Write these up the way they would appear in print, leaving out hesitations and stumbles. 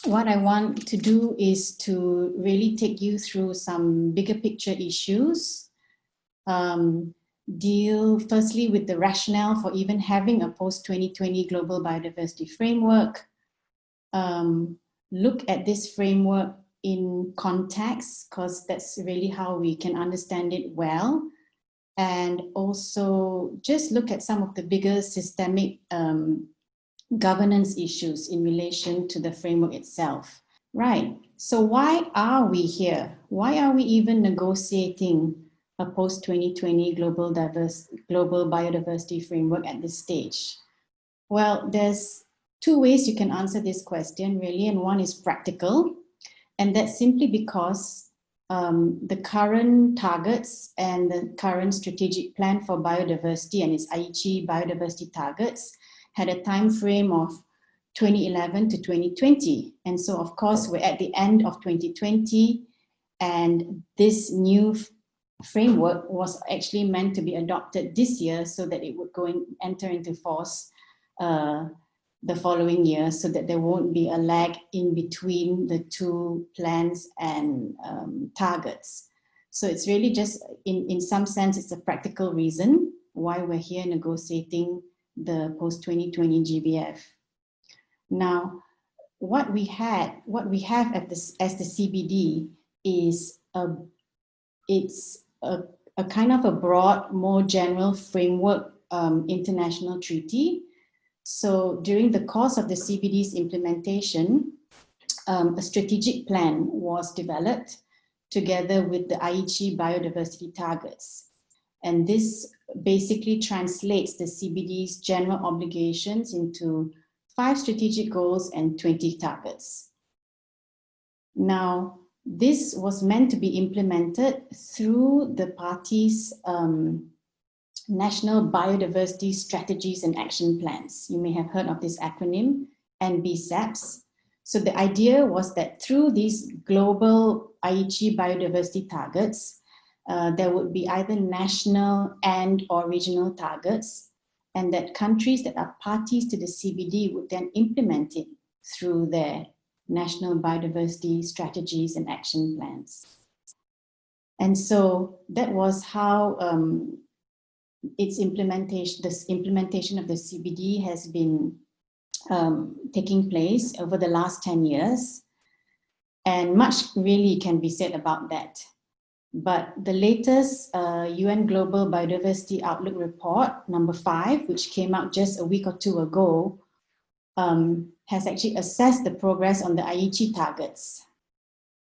what I want to do is to really take you through some bigger picture issues, deal firstly with the rationale for even having a post-2020 global biodiversity framework, look at this framework in context, because that's really how we can understand it well, and also just look at some of the bigger systemic governance issues in relation to the framework itself. Right, so why are we here? Why are we even negotiating a post-2020 global biodiversity framework at this stage? Well, there's two ways you can answer this question really, and one is practical, and that's simply because the current targets and the current strategic plan for biodiversity and its Aichi biodiversity targets had a time frame of 2011 to 2020. And so of course, we're at the end of 2020, and this new framework was actually meant to be adopted this year so that it would enter into force the following year, so that there won't be a lag in between the two plans and targets. So it's really just, in some sense, it's a practical reason why we're here negotiating the post-2020 GBF. Now, what we have at this, as the CBD is it's a kind of a broad, more general framework international treaty. So during the course of the CBD's implementation, a strategic plan was developed together with the Aichi biodiversity targets. And this basically translates the CBD's general obligations into 5 strategic goals and 20 targets. Now, this was meant to be implemented through the parties' National Biodiversity Strategies and Action Plans. You may have heard of this acronym, NBSAPs. So the idea was that through these global Aichi biodiversity targets, there would be either national and or regional targets, and that countries that are parties to the CBD would then implement it through their national biodiversity strategies and action plans. And so that was how this implementation of the CBD has been taking place over the last 10 years. And much really can be said about that. But the latest UN Global Biodiversity Outlook Report, number 5, which came out just a week or two ago, has actually assessed the progress on the Aichi targets.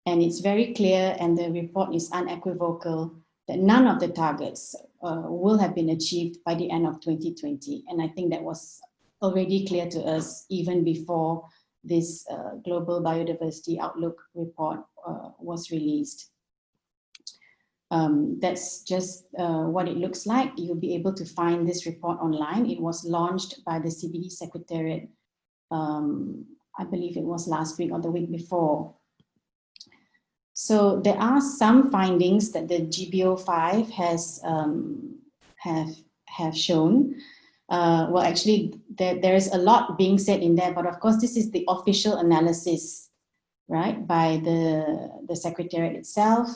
And it's very clear, and the report is unequivocal, that none of the targets will have been achieved by the end of 2020. And I think that was already clear to us even before this Global Biodiversity Outlook report was released. That's just what it looks like. You'll be able to find this report online. It was launched by the CBD Secretariat, I believe it was last week or the week before. So there are some findings that the GBO5 has have shown. Well, actually, there is a lot being said in there, but of course, this is the official analysis, right, by the Secretariat itself.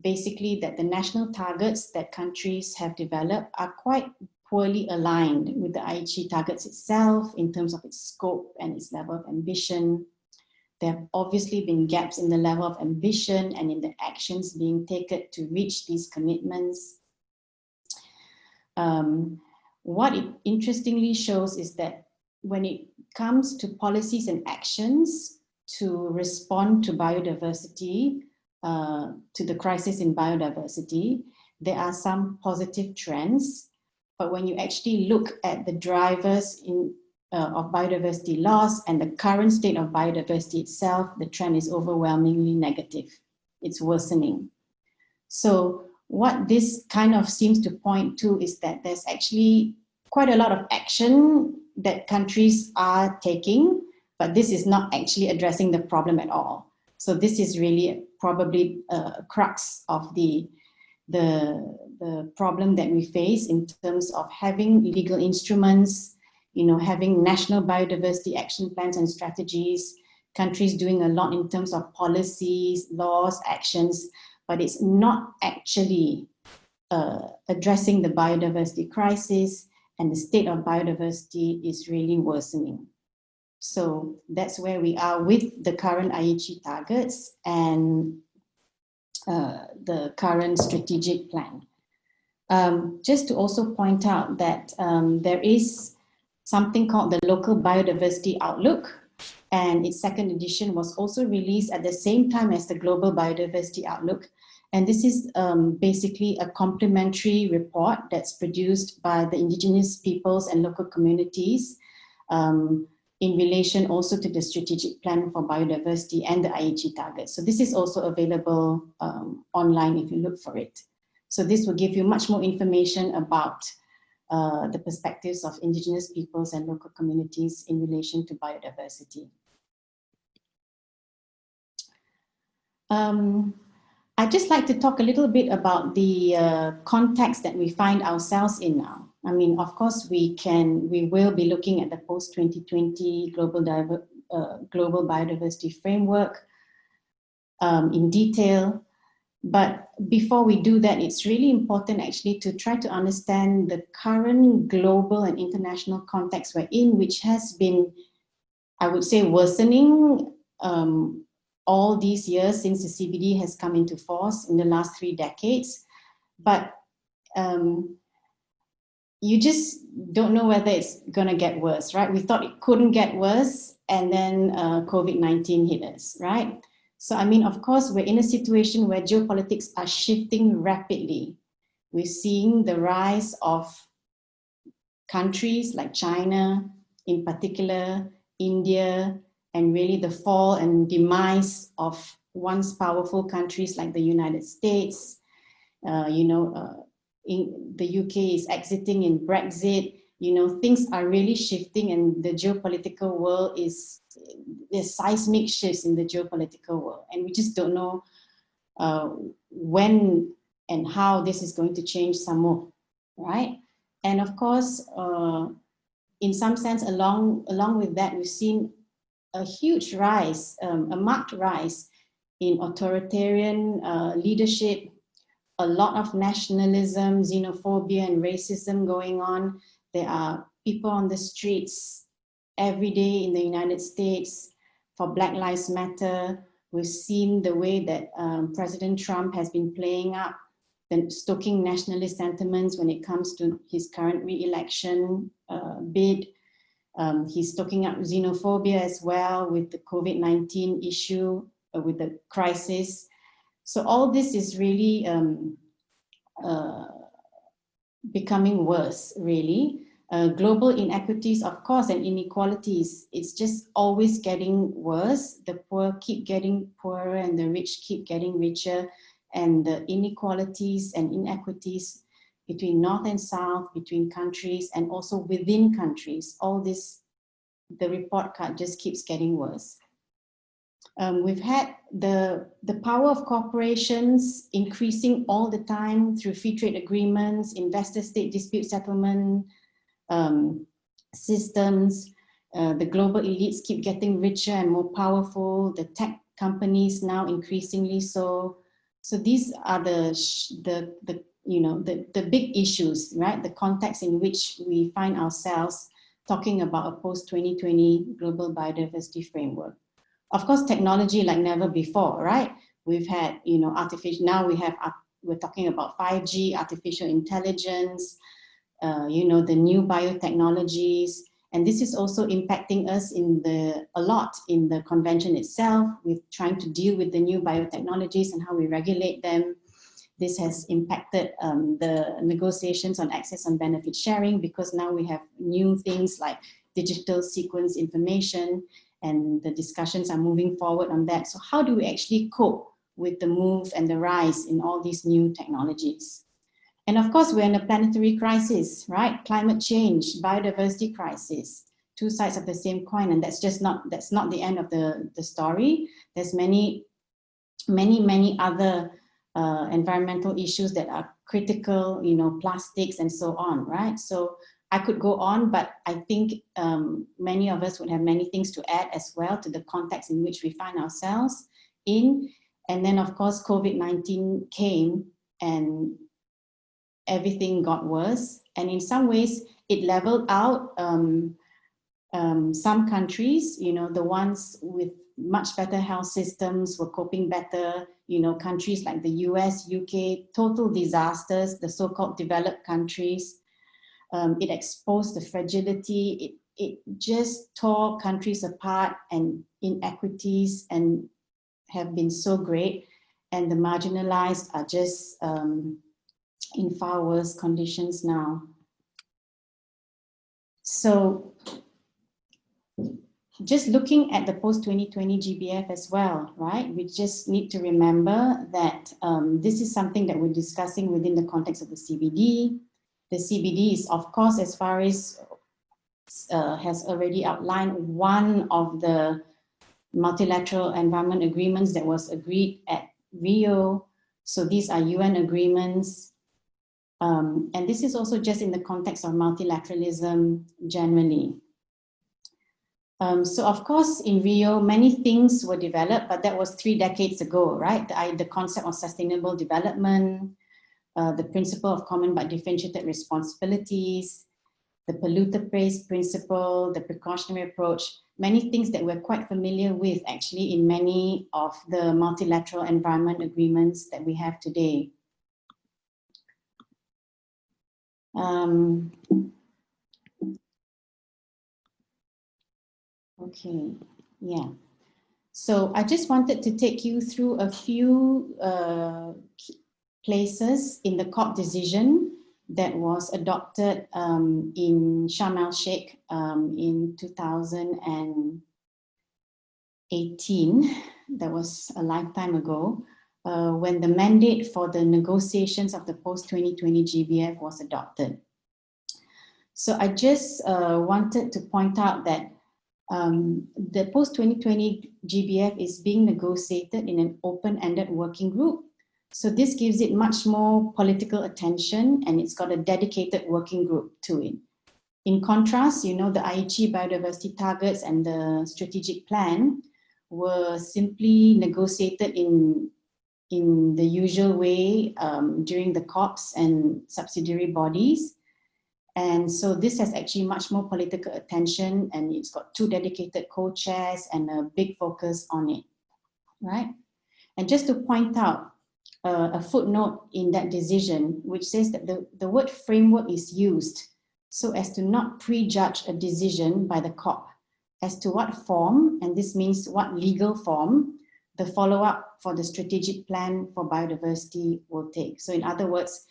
Basically, that the national targets that countries have developed are quite poorly aligned with the Aichi targets itself in terms of its scope and its level of ambition. There have obviously been gaps in the level of ambition and in the actions being taken to reach these commitments. What it interestingly shows is that when it comes to policies and actions to respond to biodiversity, to the crisis in biodiversity, there are some positive trends. But when you actually look at the drivers of biodiversity loss and the current state of biodiversity itself, the trend is overwhelmingly negative. It's worsening. So what this kind of seems to point to is that there's actually quite a lot of action that countries are taking, but this is not actually addressing the problem at all. So this is really probably a crux of the problem that we face in terms of having legal instruments, having national biodiversity action plans and strategies, countries doing a lot in terms of policies, laws, actions, but it's not actually addressing the biodiversity crisis, and the state of biodiversity is really worsening. So that's where we are with the current Aichi targets and the current strategic plan. Just to also point out that there is something called the Local Biodiversity Outlook, and its second edition was also released at the same time as the Global Biodiversity Outlook. And this is basically a complementary report that's produced by the indigenous peoples and local communities in relation also to the strategic plan for biodiversity and the Aichi targets. So this is also available online if you look for it. So this will give you much more information about the perspectives of indigenous peoples and local communities in relation to biodiversity. I'd just like to talk a little bit about the context that we find ourselves in now. I mean, of course, we will be looking at the post-2020 global biodiversity framework in detail. But before we do that, it's really important actually to try to understand the current global and international context we're in, which has been, I would say, worsening all these years since the CBD has come into force in the last 3 decades. But you just don't know whether it's going to get worse, right? We thought it couldn't get worse, and then COVID-19 hit us, right? So, I mean, of course, we're in a situation where geopolitics are shifting rapidly. We're seeing the rise of countries like China, in particular, India, and really the fall and demise of once powerful countries like the United States. The UK is exiting in Brexit. Things are really shifting, and the geopolitical world there's seismic shifts in the geopolitical world, and we just don't know when and how this is going to change some more, right? And of course, in some sense, along with that, we've seen a huge rise, a marked rise in authoritarian leadership, a lot of nationalism, xenophobia, and racism going on. There are people on the streets every day in the United States for Black Lives Matter. We've seen the way that President Trump has been playing up and stoking nationalist sentiments when it comes to his current re-election bid. He's stoking up xenophobia as well with the COVID-19 issue, with the crisis. So all this is really becoming worse, really. Global inequities, of course, and inequalities, it's just always getting worse. The poor keep getting poorer and the rich keep getting richer. And the inequalities and inequities between North and South, between countries, and also within countries, all this, the report card just keeps getting worse. We've had the power of corporations increasing all the time through free trade agreements, investor-state dispute settlement systems. The global elites keep getting richer and more powerful. The tech companies now increasingly so. So these are the big issues, right? The context in which we find ourselves talking about a post-2020 global biodiversity framework. Of course, technology like never before, right? We've had, artificial, now we're talking about 5G, artificial intelligence, the new biotechnologies, and this is also impacting us a lot in the convention itself, with trying to deal with the new biotechnologies and how we regulate them. This has impacted the negotiations on access and benefit sharing, because now we have new things like digital sequence information, and the discussions are moving forward on that. So how do we actually cope with the move and the rise in all these new technologies? And of course, we're in a planetary crisis, right? Climate change, biodiversity crisis, two sides of the same coin, and that's not the end of the story. There's many other environmental issues that are critical, plastics and so on, right? So I could go on, but I think many of us would have many things to add as well to the context in which we find ourselves in. And then, of course, COVID-19 came and everything got worse. And in some ways, it leveled out some countries, the ones with much better health systems were coping better. Countries like the US, UK, total disasters, the so-called developed countries. It exposed the fragility. It just tore countries apart, and inequities and have been so great. And the marginalized are just in far worse conditions now. So just looking at the post-2020 GBF as well, right? We just need to remember that this is something that we're discussing within the context of the CBD. The CBD is, of course, as far as has already outlined one of the multilateral environment agreements that was agreed at Rio. So these are UN agreements. And this is also just in the context of multilateralism generally. So of course, in Rio, many things were developed, but that was 3 decades ago, right? The concept of sustainable development, the principle of common but differentiated responsibilities, the polluter pays principle, the precautionary approach, many things that we're quite familiar with actually in many of the multilateral environment agreements that we have today. Okay, yeah. So I just wanted to take you through a few places in the COP decision that was adopted in Sharm el-Sheikh in 2018. That was a lifetime ago, when the mandate for the negotiations of the post-2020 GBF was adopted. So I just wanted to point out that the post-2020 GBF is being negotiated in an open-ended working group. So this gives it much more political attention, and it's got a dedicated working group to it. In contrast, the Aichi biodiversity targets and the strategic plan were simply negotiated in the usual way during the COPs and subsidiary bodies. And so this has actually much more political attention, and it's got 2 dedicated co-chairs and a big focus on it, right? And just to point out a footnote in that decision, which says that the word framework is used so as to not prejudge a decision by the COP as to what form, and this means what legal form, the follow-up for the strategic plan for biodiversity will take. So in other words,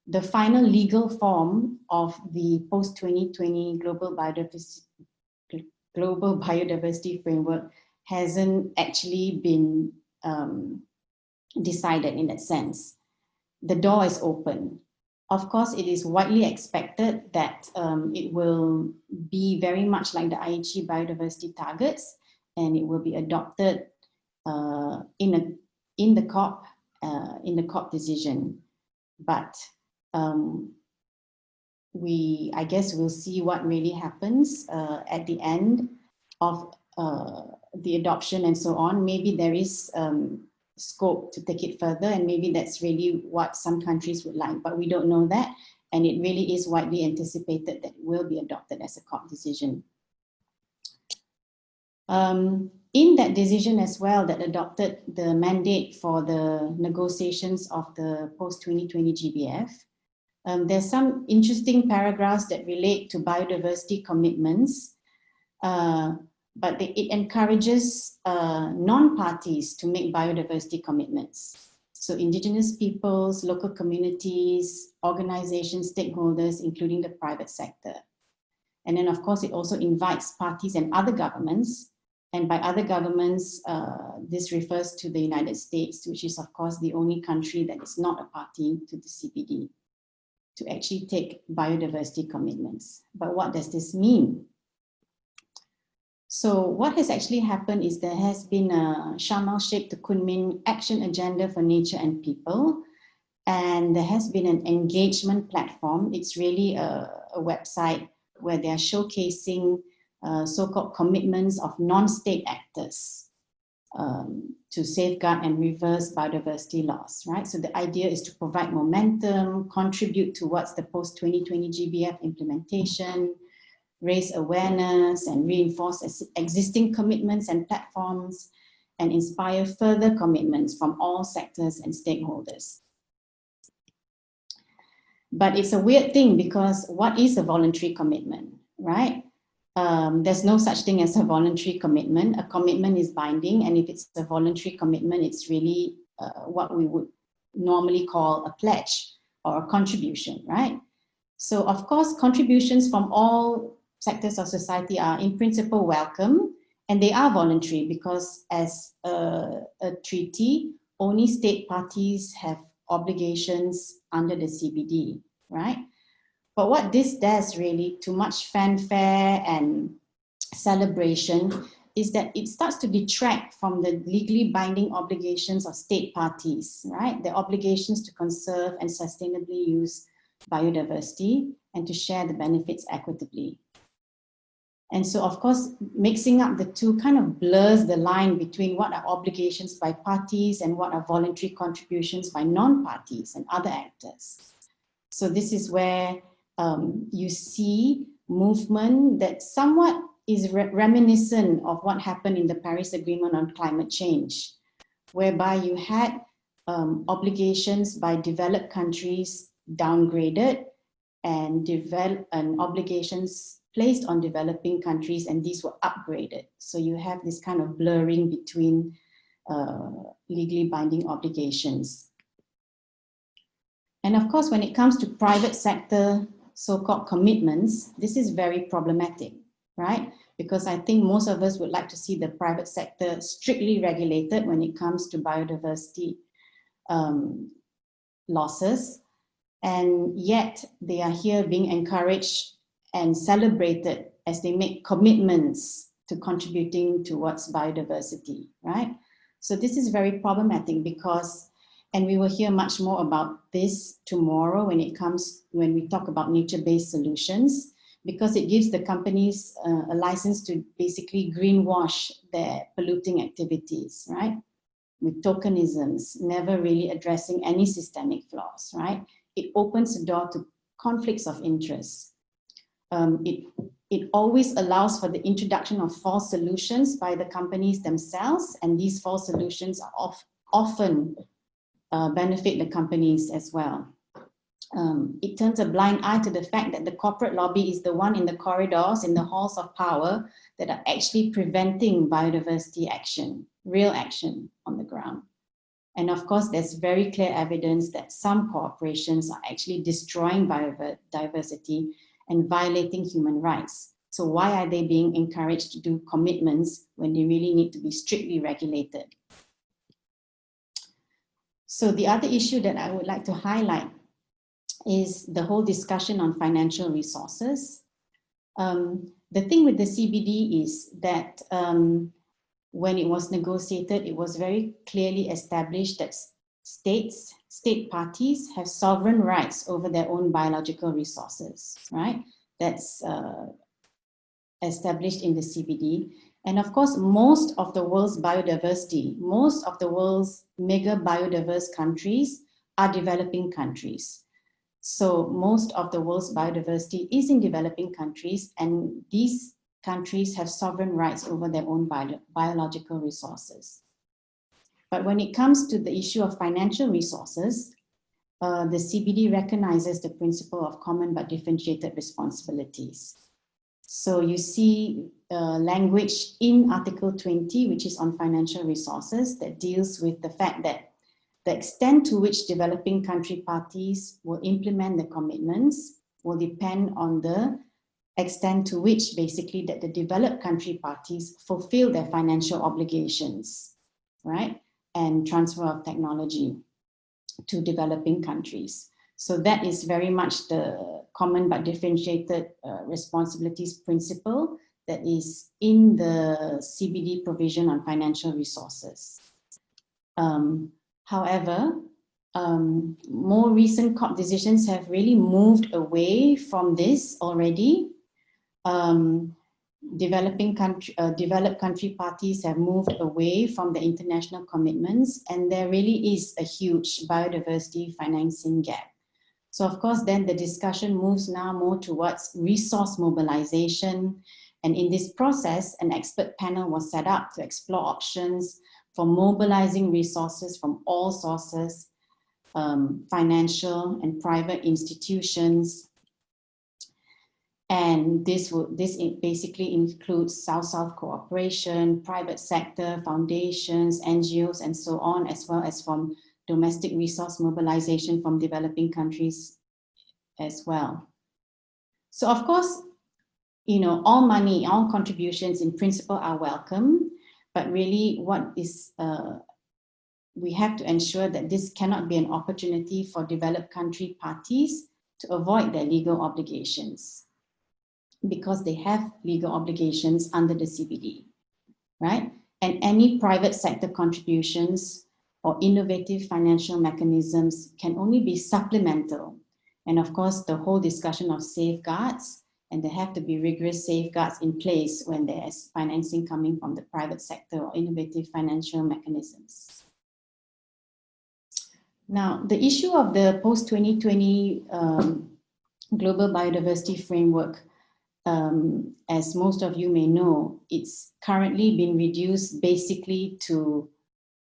the final legal form of the post-2020 global biodiversity framework hasn't actually been decided in that sense. The door is open. Of course, it is widely expected that it will be very much like the Aichi biodiversity targets, and it will be adopted in the COP decision. But I guess we'll see what really happens at the end of the adoption and so on. Maybe there is scope to take it further, and maybe that's really what some countries would like, but we don't know that, and it really is widely anticipated that it will be adopted as a COP decision. In that decision as well that adopted the mandate for the negotiations of the post-2020 GBF, there's some interesting paragraphs that relate to biodiversity commitments, but it encourages non-parties to make biodiversity commitments. So indigenous peoples, local communities, organizations, stakeholders, including the private sector. And then of course, it also invites parties and other governments. And by other governments, this refers to the United States, which is of course the only country that is not a party to the CBD, to actually take biodiversity commitments. But what does this mean? So what has actually happened is there has been a Sharm el-Sheikh to Kunming action agenda for nature and people. And there has been an engagement platform. It's really a a website where they are showcasing so-called commitments of non-state actors to safeguard and reverse biodiversity loss, right? So the idea is to provide momentum, contribute towards the post-2020 GBF implementation, raise awareness and reinforce existing commitments and platforms, and inspire further commitments from all sectors and stakeholders. But it's a weird thing, because what is a voluntary commitment, right? There's no such thing as a voluntary commitment. A commitment is binding, and if it's a voluntary commitment, it's really what we would normally call a pledge or a contribution, right? So of course, contributions from all sectors of society are in principle welcome, and they are voluntary, because as a treaty, only state parties have obligations under the CBD, right? But what this does really, too much fanfare and celebration, is that it starts to detract from the legally binding obligations of state parties, right? The obligations to conserve and sustainably use biodiversity and to share the benefits equitably. And so, of course, mixing up the two kind of blurs the line between what are obligations by parties and what are voluntary contributions by non-parties and other actors. So this is where you see movement that somewhat is reminiscent of what happened in the Paris Agreement on climate change, whereby you had obligations by developed countries downgraded and obligations placed on developing countries, and these were upgraded. So you have this kind of blurring between legally binding obligations. And of course, when it comes to private sector so-called commitments, this is very problematic, right? Because I think most of us would like to see the private sector strictly regulated when it comes to biodiversity losses. And yet they are here being encouraged and celebrated as they make commitments to contributing towards biodiversity, right? So this is very problematic, because, and we will hear much more about this tomorrow when we talk about nature-based solutions, because it gives the companies a license to basically greenwash their polluting activities, right? With tokenisms, never really addressing any systemic flaws, right? It opens the door to conflicts of interest. It always allows for the introduction of false solutions by the companies themselves, and these false solutions are often benefit the companies as well. It turns a blind eye to the fact that the corporate lobby is the one in the corridors, in the halls of power, that are actually preventing biodiversity action, real action on the ground. And of course, there's very clear evidence that some corporations are actually destroying biodiversity and violating human rights. So why are they being encouraged to do commitments when they really need to be strictly regulated? So the other issue that I would like to highlight is the whole discussion on financial resources. The thing with the CBD is that when it was negotiated, it was very clearly established that state parties have sovereign rights over their own biological resources, right? That's established in the CBD. And of course, most of the world's biodiversity, most of the world's mega biodiverse countries are developing countries. So most of the world's biodiversity is in developing countries, and these countries have sovereign rights over their own biological resources. But when it comes to the issue of financial resources, the CBD recognizes the principle of common but differentiated responsibilities. So you see language in Article 20, which is on financial resources, that deals with the fact that the extent to which developing country parties will implement the commitments will depend on the extent to which basically that the developed country parties fulfill their financial obligations, right? And transfer of technology to developing countries. So that is very much the common but differentiated responsibilities principle that is in the CBD provision on financial resources. However, more recent COP decisions have really moved away from this already. Developed country parties have moved away from the international commitments, and there really is a huge biodiversity financing gap. So of course, then the discussion moves now more towards resource mobilization. And in this process, an expert panel was set up to explore options for mobilizing resources from all sources, financial and private institutions. And this basically includes South-South cooperation, private sector, foundations, NGOs, and so on, as well as from domestic resource mobilization from developing countries as well. So of course, all money, all contributions in principle are welcome, but really what is, we have to ensure that this cannot be an opportunity for developed country parties to avoid their legal obligations, because they have legal obligations under the CBD, right? And any private sector contributions or innovative financial mechanisms can only be supplemental. And of course, the whole discussion of safeguards, and there have to be rigorous safeguards in place when there's financing coming from the private sector or innovative financial mechanisms. Now, the issue of the post-2020 Global Biodiversity Framework, as most of you may know, it's currently been reduced basically to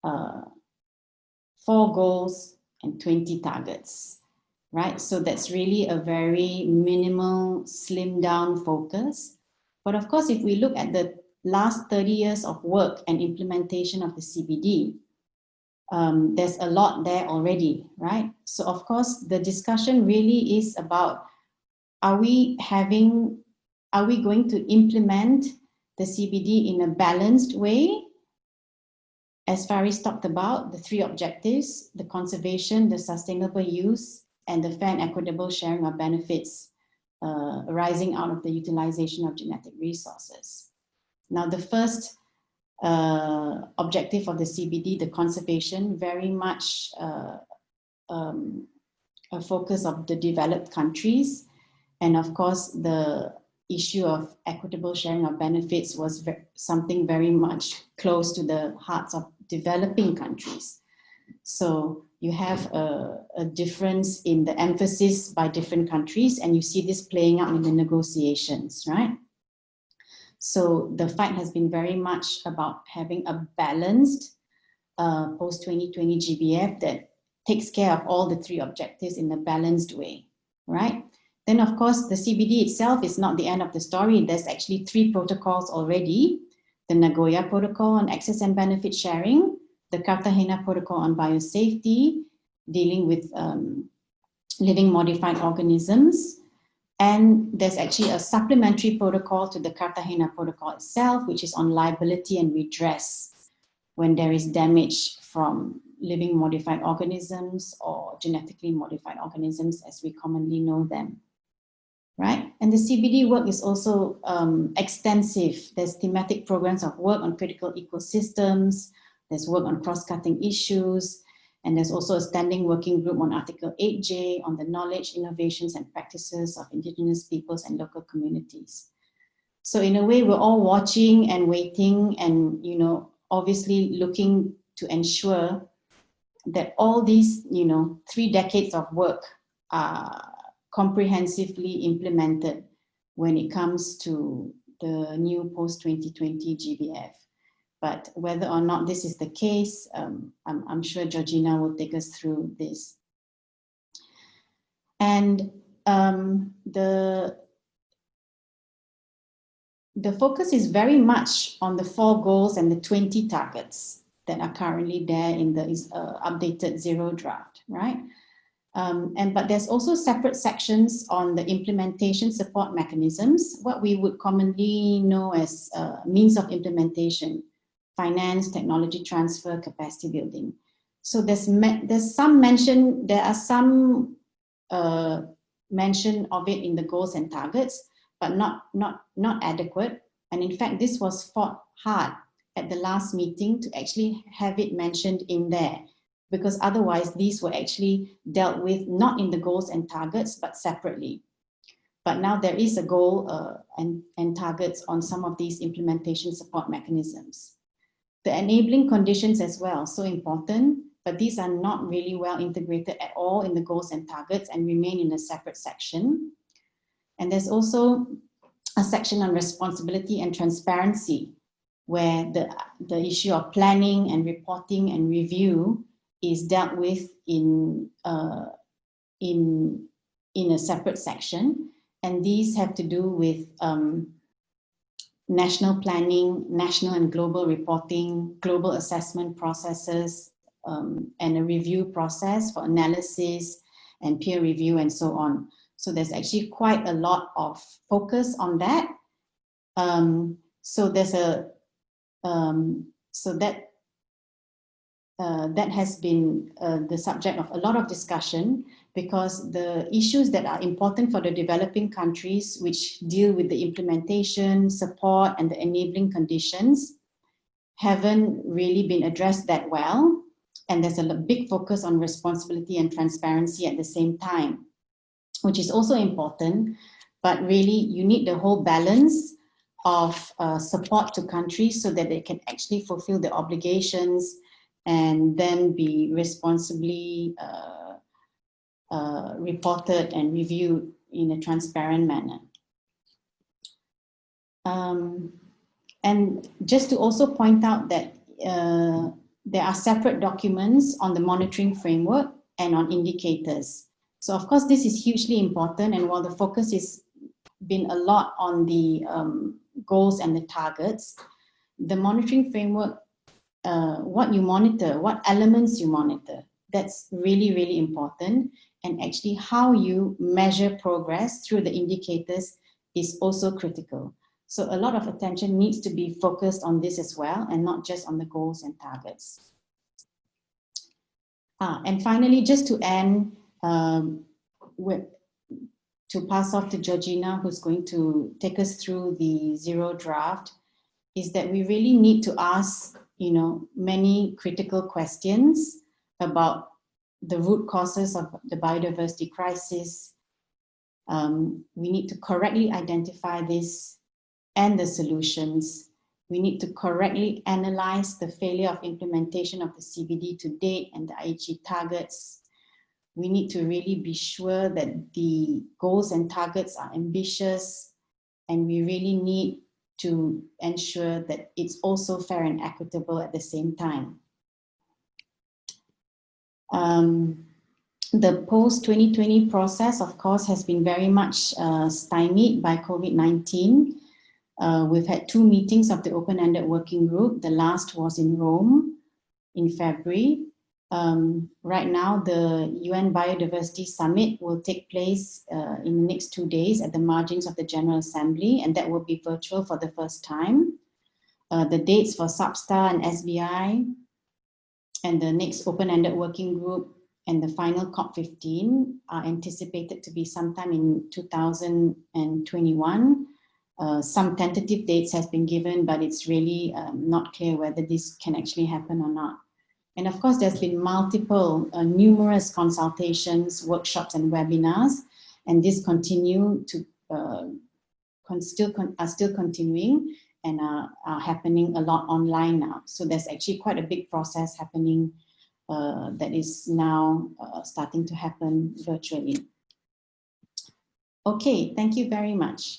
4 goals and 20 targets, right? So that's really a very minimal, slimmed down focus. But of course, if we look at the last 30 years of work and implementation of the CBD, there's a lot there already, right? So of course, the discussion really is about, are we going to implement the CBD in a balanced way? As Faris talked about, the 3 objectives: the conservation, the sustainable use, and the fair and equitable sharing of benefits arising out of the utilization of genetic resources. Now, the first objective of the CBD, the conservation, very much a focus of the developed countries. And of course, the issue of equitable sharing of benefits was something very much close to the hearts of developing countries. So you have a difference in the emphasis by different countries, and you see this playing out in the negotiations, right? So the fight has been very much about having a balanced post-2020 GBF that takes care of all the 3 objectives in a balanced way, right? Then, of course, the CBD itself is not the end of the story. There's actually 3 protocols already: the Nagoya Protocol on Access and Benefit Sharing, the Cartagena Protocol on Biosafety, dealing with living modified organisms, and there's actually a supplementary protocol to the Cartagena Protocol itself, which is on liability and redress when there is damage from living modified organisms or genetically modified organisms as we commonly know them. Right? And the CBD work is also extensive. There's thematic programs of work on critical ecosystems, there's work on cross-cutting issues, and there's also a standing working group on Article 8J on the knowledge, innovations, and practices of indigenous peoples and local communities. So in a way, we're all watching and waiting and, obviously looking to ensure that all these, 3 decades of work are comprehensively implemented when it comes to the new post-2020 GBF. But whether or not this is the case, I'm sure Georgina will take us through this. And the focus is very much on the 4 goals and the 20 targets that are currently there in the updated Zero draft, right? But there's also separate sections on the implementation support mechanisms, what we would commonly know as means of implementation: finance, technology transfer, capacity building. So there's some mention, there are some mention of it in the goals and targets, but not adequate. And in fact, this was fought hard at the last meeting to actually have it mentioned in there, because otherwise these were actually dealt with not in the goals and targets, but separately. But now there is a goal and targets on some of these implementation support mechanisms. The enabling conditions as well, so important, but these are not really well integrated at all in the goals and targets and remain in a separate section. And there's also a section on responsibility and transparency, where the issue of planning and reporting and review is dealt with in a separate section. And these have to do with national planning, national and global reporting, global assessment processes, and a review process for analysis and peer review and so on. So there's actually quite a lot of focus on that. So there's that has been the subject of a lot of discussion, because the issues that are important for the developing countries, which deal with the implementation, support, and the enabling conditions, haven't really been addressed that well. And there's a big focus on responsibility and transparency at the same time, which is also important, but really you need the whole balance of support to countries so that they can actually fulfill their obligations and then be responsibly reported and reviewed in a transparent manner. And just to also point out that there are separate documents on the monitoring framework and on indicators. So of course, this is hugely important, and while the focus has been a lot on the goals and the targets, the monitoring framework, what you monitor, what elements you monitor, that's really, really important. And actually how you measure progress through the indicators is also critical. So a lot of attention needs to be focused on this as well, and not just on the goals and targets. And finally, just to end, to pass off to Georgina, who's going to take us through the zero draft, is that we really need to ask, many critical questions about the root causes of the biodiversity crisis. We need to correctly identify this and the solutions. We need to correctly analyze the failure of implementation of the CBD to date and the Aichi targets. We need to really be sure that the goals and targets are ambitious, and we really need to ensure that it's also fair and equitable at the same time. The post-2020 process, of course, has been very much stymied by COVID-19. We've had 2 meetings of the open-ended working group. The last was in Rome in February. Right now, the UN Biodiversity Summit will take place in the next 2 days at the margins of the General Assembly, and that will be virtual for the first time. The dates for SABSTA and SBI and the next open-ended working group and the final COP15 are anticipated to be sometime in 2021. Some tentative dates has been given, but it's really not clear whether this can actually happen or not. And of course, there's been numerous consultations, workshops, and webinars, and these continue to are still continuing and are happening a lot online now. So there's actually quite a big process happening that is now starting to happen virtually. Okay, thank you very much.